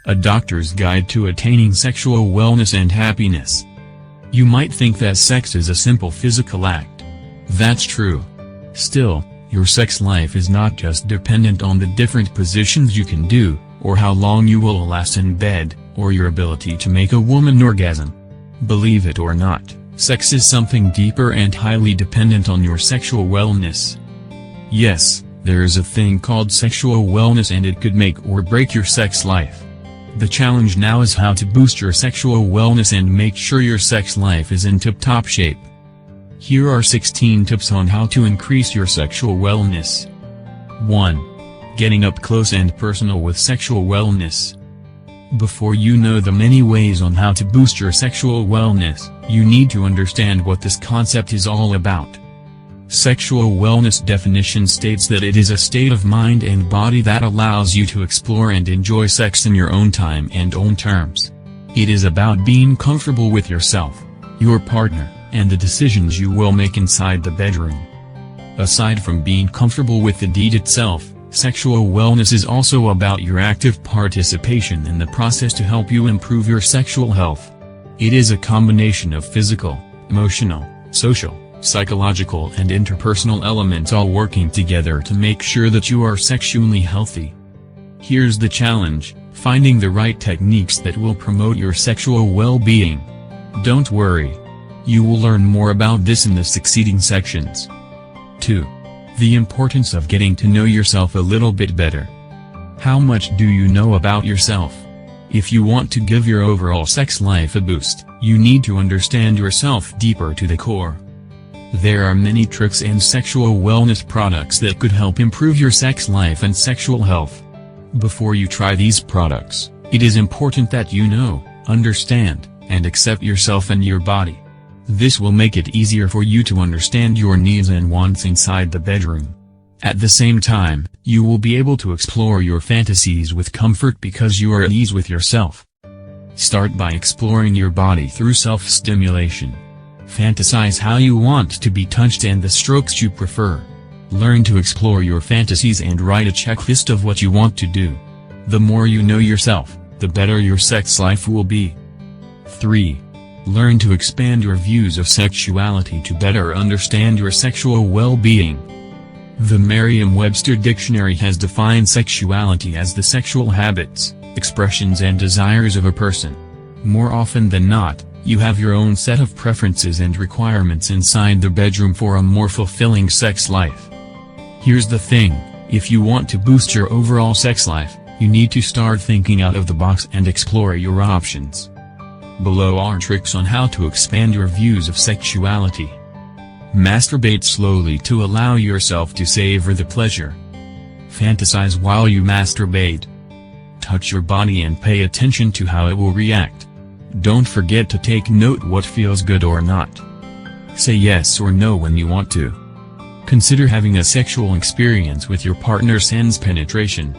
A Doctor's Guide to Attaining Sexual Wellness and Happiness. You might think that sex is a simple physical act. That's true. Still, your sex life is not just dependent on the different positions you can do, or how long you will last in bed, or your ability to make a woman orgasm. Believe it or not, sex is something deeper and highly dependent on your sexual wellness. Yes, there is a thing called sexual wellness, and it could make or break your sex life. The challenge now is how to boost your sexual wellness and make sure your sex life is in tip-top shape. Here are 16 tips on how to increase your sexual wellness. 1. Getting up close and personal with sexual wellness. Before you know the many ways on how to boost your sexual wellness, you need to understand what this concept is all about. Sexual wellness definition states that it is a state of mind and body that allows you to explore and enjoy sex in your own time and own terms. It is about being comfortable with yourself, your partner, and the decisions you will make inside the bedroom. Aside from being comfortable with the deed itself, sexual wellness is also about your active participation in the process to help you improve your sexual health. It is a combination of physical, emotional, social, psychological and interpersonal elements all working together to make sure that you are sexually healthy. Here's the challenge: finding the right techniques that will promote your sexual well-being. Don't worry. You will learn more about this in the succeeding sections. 2. The importance of getting to know yourself a little bit better. How much do you know about yourself? If you want to give your overall sex life a boost, you need to understand yourself deeper to the core. There are many tricks and sexual wellness products that could help improve your sex life and sexual health. Before you try these products, it is important that you know, understand, and accept yourself and your body. This will make it easier for you to understand your needs and wants inside the bedroom. At the same time, you will be able to explore your fantasies with comfort because you are at ease with yourself. Start by exploring your body through self-stimulation. Fantasize how you want to be touched and the strokes you prefer. Learn to explore your fantasies and write a checklist of what you want to do. The more you know yourself, the better your sex life will be. 3. Learn to expand your views of sexuality to better understand your sexual well-being. The Merriam-Webster Dictionary has defined sexuality as the sexual habits, expressions and desires of a person. More often than not, you have your own set of preferences and requirements inside the bedroom for a more fulfilling sex life. Here's the thing: if you want to boost your overall sex life, you need to start thinking out of the box and explore your options. Below are tricks on how to expand your views of sexuality. Masturbate slowly to allow yourself to savor the pleasure. Fantasize while you masturbate. Touch your body and pay attention to how it will react. Don't forget to take note what feels good or not. Say yes or no when you want to. Consider having a sexual experience with your partner sans penetration.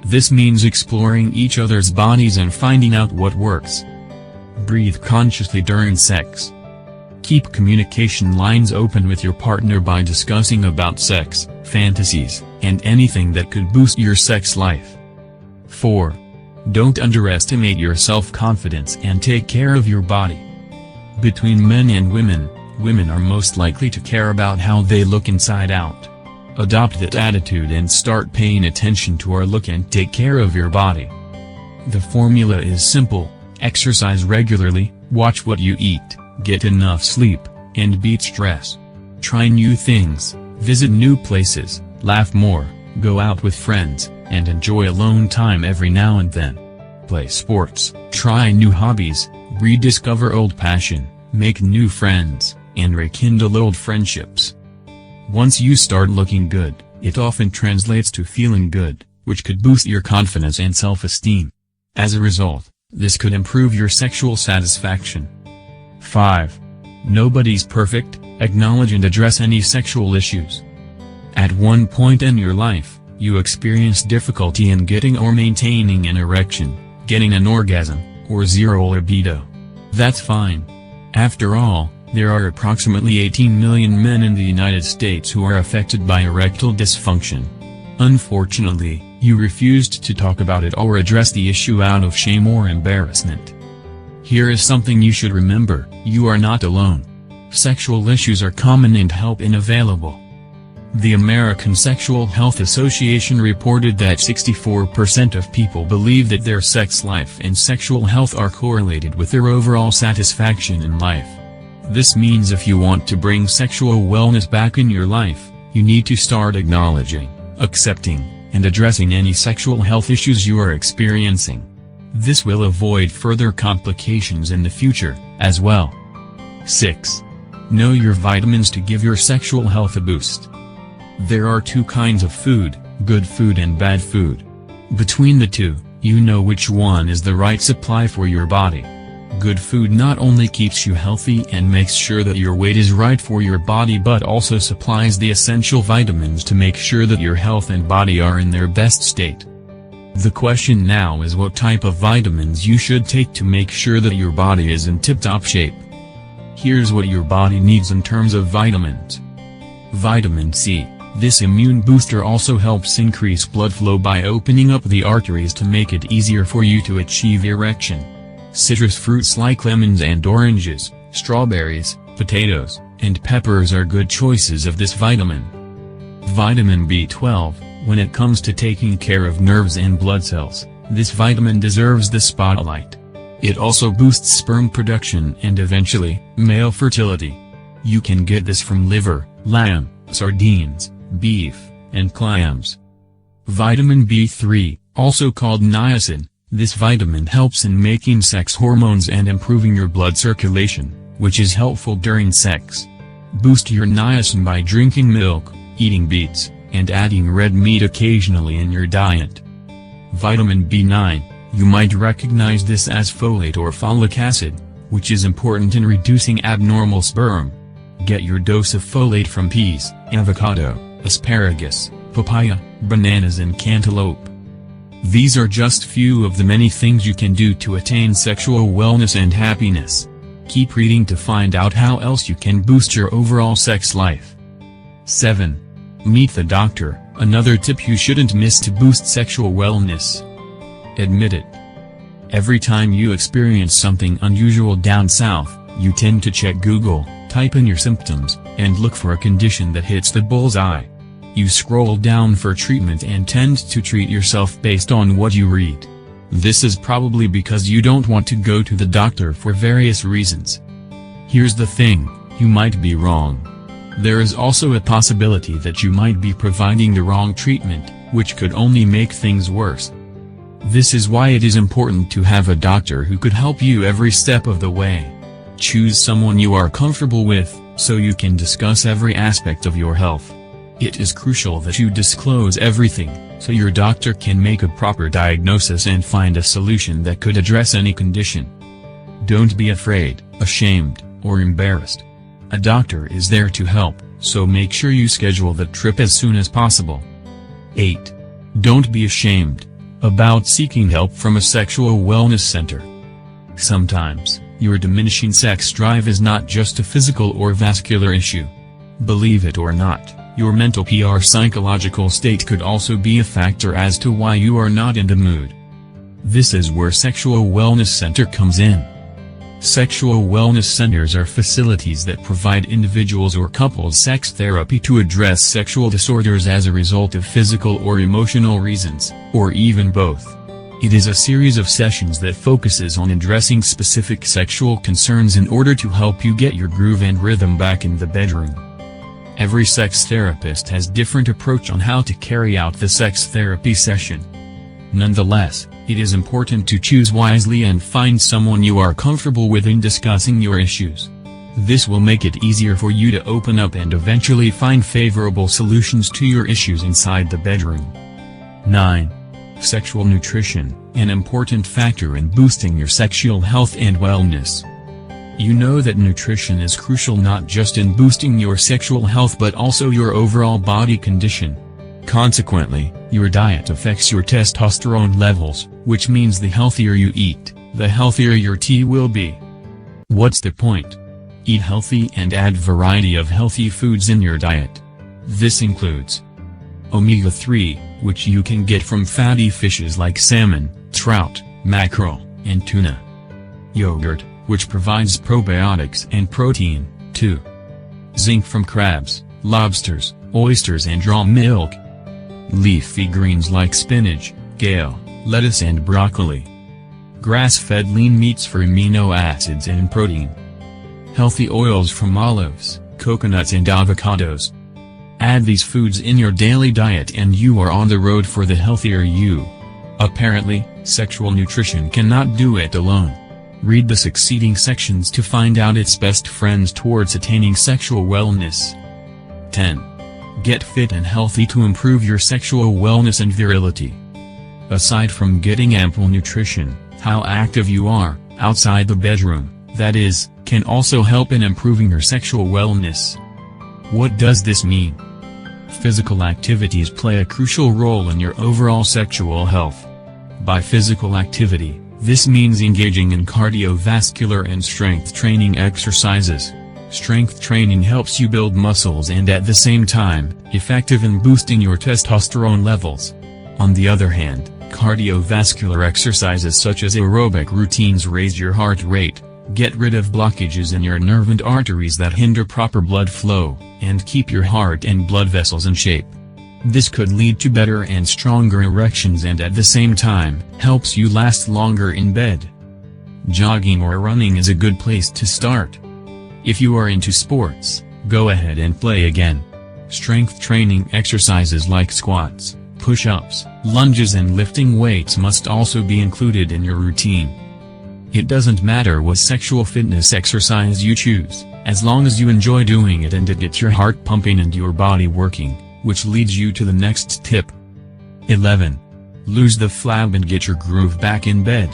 This means exploring each other's bodies and finding out what works. Breathe consciously during sex. Keep communication lines open with your partner by discussing about sex, fantasies, and anything that could boost your sex life. 4. Don't underestimate your self-confidence and take care of your body. Between men and women, women are most likely to care about how they look inside out. Adopt that attitude and start paying attention to our look and take care of your body. The formula is simple: exercise regularly, watch what you eat, get enough sleep, and beat stress. Try new things, visit new places, laugh more, go out with friends, and enjoy alone time every now and then. Play sports, try new hobbies, rediscover old passion, make new friends, and rekindle old friendships. Once you start looking good, it often translates to feeling good, which could boost your confidence and self-esteem. As a result, this could improve your sexual satisfaction. 5. Nobody's perfect. Acknowledge and address any sexual issues. At one point in your life, you experienced difficulty in getting or maintaining an erection, getting an orgasm, or zero libido. That's fine. After all, there are approximately 18 million men in the United States who are affected by erectile dysfunction. Unfortunately, You refused to talk about it or address the issue out of shame or embarrassment. Here is something you should remember: you are not alone. Sexual issues are common and help unavailable. The American Sexual Health Association reported that 64% of people believe that their sex life and sexual health are correlated with their overall satisfaction in life. This means if you want to bring sexual wellness back in your life, you need to start acknowledging, accepting, and addressing any sexual health issues you are experiencing. This will avoid further complications in the future, as well. 6. Know your vitamins to give your sexual health a boost. There are two kinds of food, good food and bad food. Between the two, you know which one is the right supply for your body. Good food not only keeps you healthy and makes sure that your weight is right for your body but also supplies the essential vitamins to make sure that your health and body are in their best state. The question now is what type of vitamins you should take to make sure that your body is in tip-top shape. Here's what your body needs in terms of vitamins. Vitamin C. This immune booster also helps increase blood flow by opening up the arteries to make it easier for you to achieve erection. Citrus fruits like lemons and oranges, strawberries, potatoes, and peppers are good choices of this vitamin. Vitamin B12. When it comes to taking care of nerves and blood cells, this vitamin deserves the spotlight. It also boosts sperm production and eventually, male fertility. You can get this from liver, lamb, sardines, beef, and clams. Vitamin B3, also called niacin, this vitamin helps in making sex hormones and improving your blood circulation, which is helpful during sex. Boost your niacin by drinking milk, eating beets, and adding red meat occasionally in your diet. Vitamin B9, you might recognize this as folate or folic acid, which is important in reducing abnormal sperm. Get your dose of folate from peas, avocado, asparagus, papaya, bananas and cantaloupe. These are just few of the many things you can do to attain sexual wellness and happiness. Keep reading to find out how else you can boost your overall sex life. 7. Meet the doctor, another tip you shouldn't miss to boost sexual wellness. Admit it. Every time you experience something unusual down south, you tend to check Google, type in your symptoms, and look for a condition that hits the bullseye. You scroll down for treatment and tend to treat yourself based on what you read. This is probably because you don't want to go to the doctor for various reasons. Here's the thing, you might be wrong. There is also a possibility that you might be providing the wrong treatment, which could only make things worse. This is why it is important to have a doctor who could help you every step of the way. Choose someone you are comfortable with, so you can discuss every aspect of your health. It is crucial that you disclose everything, so your doctor can make a proper diagnosis and find a solution that could address any condition. Don't be afraid, ashamed, or embarrassed. A doctor is there to help, so make sure you schedule the trip as soon as possible. 8. Don't be ashamed about seeking help from a sexual wellness center. Sometimes, your diminishing sex drive is not just a physical or vascular issue. Believe it or not, your mental or psychological state could also be a factor as to why you are not in the mood. This is where Sexual Wellness Center comes in. Sexual wellness centers are facilities that provide individuals or couples sex therapy to address sexual disorders as a result of physical or emotional reasons, or even both. It is a series of sessions that focuses on addressing specific sexual concerns in order to help you get your groove and rhythm back in the bedroom. Every sex therapist has different approach on how to carry out the sex therapy session. Nonetheless, it is important to choose wisely and find someone you are comfortable with in discussing your issues. This will make it easier for you to open up and eventually find favorable solutions to your issues inside the bedroom. 9. Sexual nutrition, an important factor in boosting your sexual health and wellness. You know that nutrition is crucial not just in boosting your sexual health but also your overall body condition. Consequently, your diet affects your testosterone levels, which means the healthier you eat, the healthier your T will be. What's the point? Eat healthy and add variety of healthy foods in your diet. This includes Omega-3, which you can get from fatty fishes like salmon, trout, mackerel, and tuna. Yogurt, which provides probiotics and protein, too. Zinc from crabs, lobsters, oysters and raw milk. Leafy greens like spinach, kale, lettuce and broccoli. Grass-fed lean meats for amino acids and protein. Healthy oils from olives, coconuts and avocados. Add these foods in your daily diet and you are on the road for the healthier you. Apparently, sexual nutrition cannot do it alone. Read the succeeding sections to find out its best friends towards attaining sexual wellness. 10. Get fit and healthy to improve your sexual wellness and virility. Aside from getting ample nutrition, how active you are, outside the bedroom, that is, can also help in improving your sexual wellness. What does this mean? Physical activities play a crucial role in your overall sexual health. By physical activity, this means engaging in cardiovascular and strength training exercises. Strength training helps you build muscles and at the same time, effective in boosting your testosterone levels. On the other hand, cardiovascular exercises such as aerobic routines raise your heart rate, get rid of blockages in your nerve and arteries that hinder proper blood flow, and keep your heart and blood vessels in shape. This could lead to better and stronger erections and at the same time, helps you last longer in bed. Jogging or running is a good place to start. If you are into sports, go ahead and play again. Strength training exercises like squats, push-ups, lunges and lifting weights must also be included in your routine. It doesn't matter what sexual fitness exercise you choose, as long as you enjoy doing it and it gets your heart pumping and your body working, which leads you to the next tip. 11. Lose the flab and get your groove back in bed.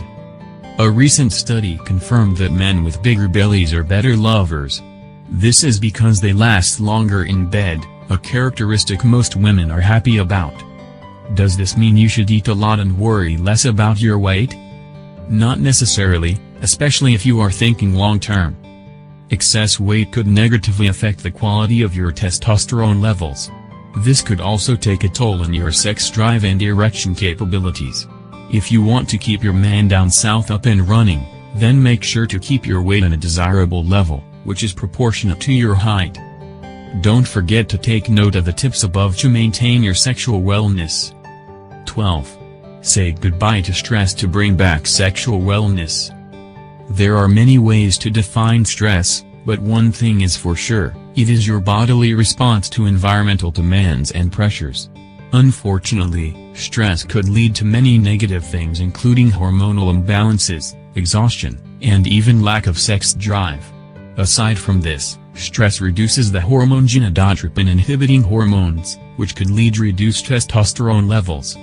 A recent study confirmed that men with bigger bellies are better lovers. This is because they last longer in bed, a characteristic most women are happy about. Does this mean you should eat a lot and worry less about your weight? Not necessarily, especially if you are thinking long-term. Excess weight could negatively affect the quality of your testosterone levels. This could also take a toll on your sex drive and erection capabilities. If you want to keep your man down south up and running, then make sure to keep your weight in a desirable level, which is proportionate to your height. Don't forget to take note of the tips above to maintain your sexual wellness. 12. Say goodbye to stress to bring back sexual wellness. There are many ways to define stress, but one thing is for sure, it is your bodily response to environmental demands and pressures. Unfortunately, stress could lead to many negative things including hormonal imbalances, exhaustion, and even lack of sex drive. Aside from this, stress reduces the hormone gonadotropin-inhibiting hormones, which could lead to reduced testosterone levels.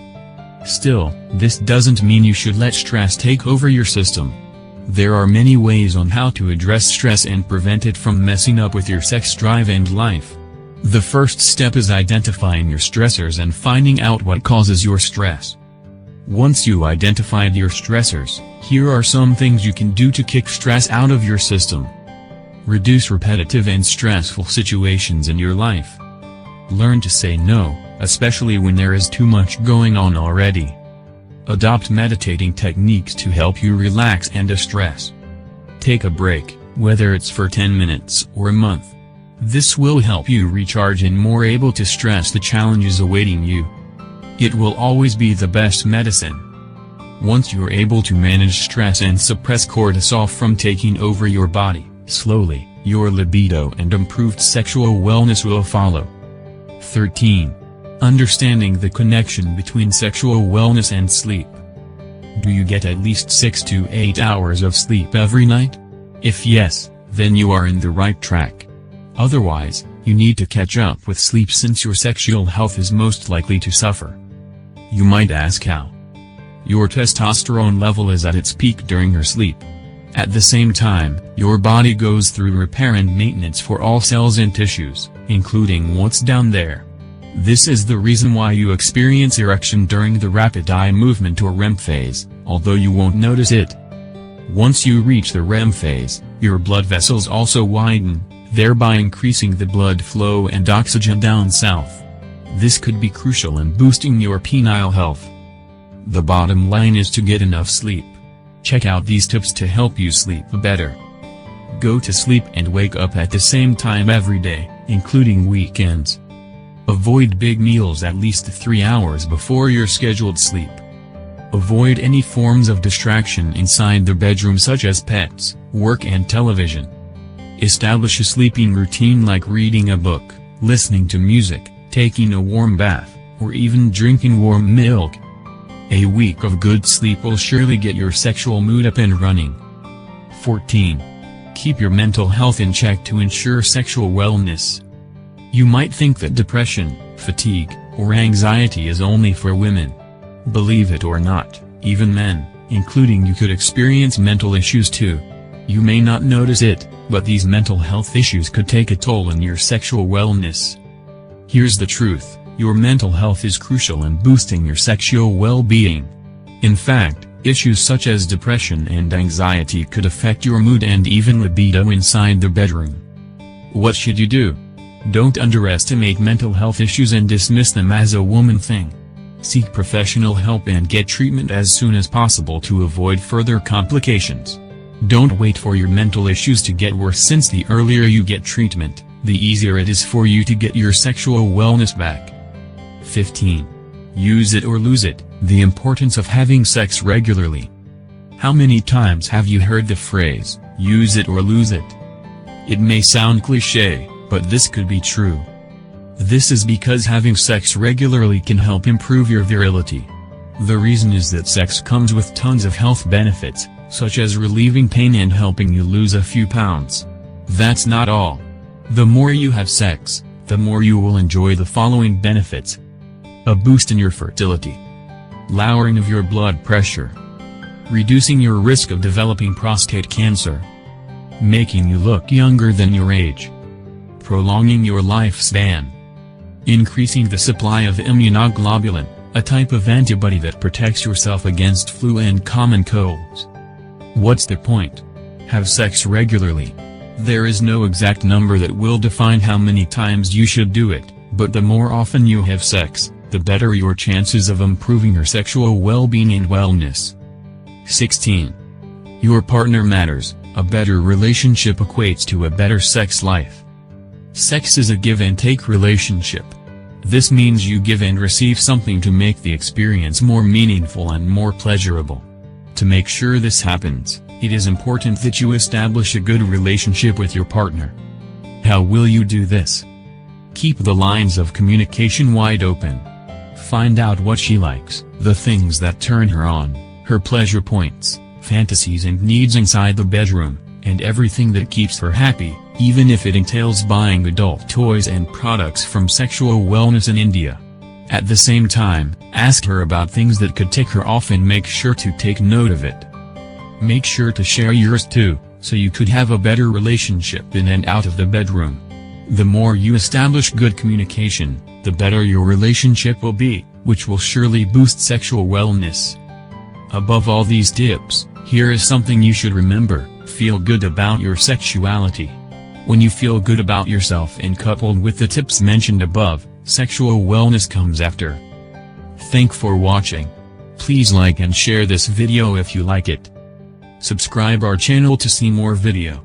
Still, this doesn't mean you should let stress take over your system. There are many ways on how to address stress and prevent it from messing up with your sex drive and life. The first step is identifying your stressors and finding out what causes your stress. Once you identified your stressors, here are some things you can do to kick stress out of your system. Reduce repetitive and stressful situations in your life. Learn to say no, especially when there is too much going on already. Adopt meditating techniques to help you relax and de-stress. Take a break, whether it's for 10 minutes or a month. This will help you recharge and more able to stress the challenges awaiting you. It will always be the best medicine. Once you're able to manage stress and suppress cortisol from taking over your body, slowly, your libido and improved sexual wellness will follow. 13. Understanding the connection between sexual wellness and sleep. Do you get at least 6 to 8 hours of sleep every night? If yes, then you are in the right track. Otherwise, you need to catch up with sleep since your sexual health is most likely to suffer. You might ask how. Your testosterone level is at its peak during your sleep. At the same time, your body goes through repair and maintenance for all cells and tissues, including what's down there. This is the reason why you experience erection during the rapid eye movement or REM phase, although you won't notice it. Once you reach the REM phase, your blood vessels also widen, thereby increasing the blood flow and oxygen down south. This could be crucial in boosting your penile health. The bottom line is to get enough sleep. Check out these tips to help you sleep better. Go to sleep and wake up at the same time every day, including weekends. Avoid big meals at least 3 hours before your scheduled sleep. Avoid any forms of distraction inside the bedroom such as pets, work and television. Establish a sleeping routine like reading a book, listening to music, taking a warm bath, or even drinking warm milk. A week of good sleep will surely get your sexual mood up and running. 14. Keep your mental health in check to ensure sexual wellness. You might think that depression, fatigue, or anxiety is only for women. Believe it or not, even men, including you, could experience mental issues too. You may not notice it, but these mental health issues could take a toll on your sexual wellness. Here's the truth, your mental health is crucial in boosting your sexual well-being. In fact, issues such as depression and anxiety could affect your mood and even libido inside the bedroom. What should you do? Don't underestimate mental health issues and dismiss them as a woman thing. Seek professional help and get treatment as soon as possible to avoid further complications. Don't wait for your mental issues to get worse, since the earlier you get treatment, the easier it is for you to get your sexual wellness back. 15. Use it or lose it, the importance of having sex regularly. How many times have you heard the phrase, use it or lose it? It may sound cliché, but this could be true. This is because having sex regularly can help improve your virility. The reason is that sex comes with tons of health benefits, such as relieving pain and helping you lose a few pounds. That's not all. The more you have sex, the more you will enjoy the following benefits. A boost in your fertility. Lowering of your blood pressure. Reducing your risk of developing prostate cancer. Making you look younger than your age. Prolonging your lifespan. Increasing the supply of immunoglobulin, a type of antibody that protects yourself against flu and common colds. What's the point? Have sex regularly. There is no exact number that will define how many times you should do it, but the more often you have sex, the better your chances of improving your sexual well-being and wellness. 16. Your partner matters. A better relationship equates to a better sex life. Sex is a give-and-take relationship. This means you give and receive something to make the experience more meaningful and more pleasurable. To make sure this happens, it is important that you establish a good relationship with your partner. How will you do this? Keep the lines of communication wide open. Find out what she likes, the things that turn her on, her pleasure points, fantasies and needs inside the bedroom, and everything that keeps her happy, even if it entails buying adult toys and products from Sexual Wellness in India. At the same time, ask her about things that could tick her off and make sure to take note of it. Make sure to share yours too, so you could have a better relationship in and out of the bedroom. The more you establish good communication, the better your relationship will be, which will surely boost sexual wellness. Above all these tips, here is something you should remember: feel good about your sexuality. When you feel good about yourself and coupled with the tips mentioned above, sexual wellness comes after. Thanks for watching. Please like and share this video if you like it. Subscribe our channel to see more video.